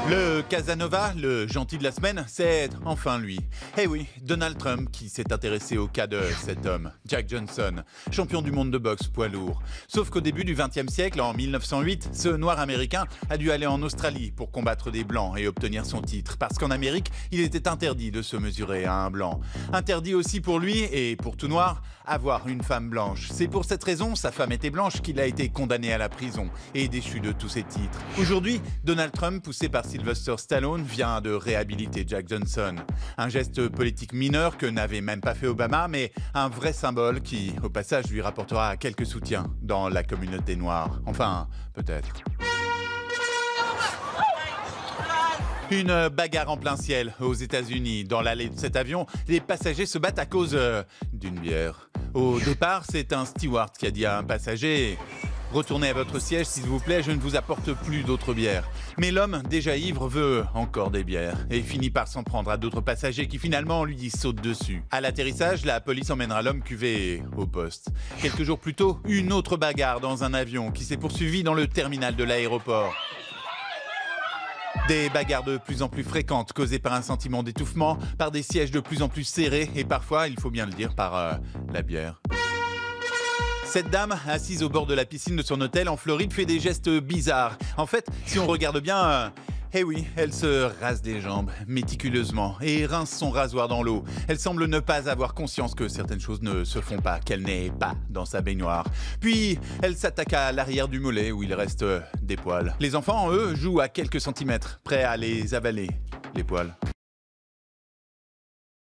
Le Casanova, le gentil de la semaine, c'est enfin lui. Eh oui, Donald Trump qui s'est intéressé au cas de cet homme, Jack Johnson, champion du monde de boxe poids lourd. Sauf qu'au début du XXe siècle, en 1908, ce noir américain a dû aller en Australie pour combattre des blancs et obtenir son titre. Parce qu'en Amérique, il était interdit de se mesurer à un blanc. Interdit aussi pour lui, et pour tout noir, avoir une femme blanche. C'est pour cette raison, sa femme était blanche, qu'il a été condamné à la prison et déchu de tous ses titres. Aujourd'hui, Donald Trump, poussé par Sylvester Stallone, vient de réhabiliter Jack Johnson. Un geste politique mineur que n'avait même pas fait Obama, mais un vrai symbole qui, au passage, lui rapportera quelques soutiens dans la communauté noire. Enfin, peut-être. Une bagarre en plein ciel aux États-Unis. Dans l'allée de cet avion, les passagers se battent à cause d'une bière. Au départ, c'est un steward qui a dit à un passager « Retournez à votre siège, s'il vous plaît, je ne vous apporte plus d'autres bières. » Mais l'homme, déjà ivre, veut encore des bières et finit par s'en prendre à d'autres passagers qui finalement lui sautent dessus. À l'atterrissage, la police emmènera l'homme cuvé au poste. Quelques jours plus tôt, une autre bagarre dans un avion qui s'est poursuivie dans le terminal de l'aéroport. Des bagarres de plus en plus fréquentes, causées par un sentiment d'étouffement, par des sièges de plus en plus serrés et parfois, il faut bien le dire, par la bière. Cette dame, assise au bord de la piscine de son hôtel en Floride, fait des gestes bizarres. En fait, si on regarde bien, eh oui, elle se rase les jambes méticuleusement et rince son rasoir dans l'eau. Elle semble ne pas avoir conscience que certaines choses ne se font pas, qu'elle n'est pas dans sa baignoire. Puis, elle s'attaque à l'arrière du mollet où il reste des poils. Les enfants, eux, jouent à quelques centimètres, prêts à les avaler, les poils.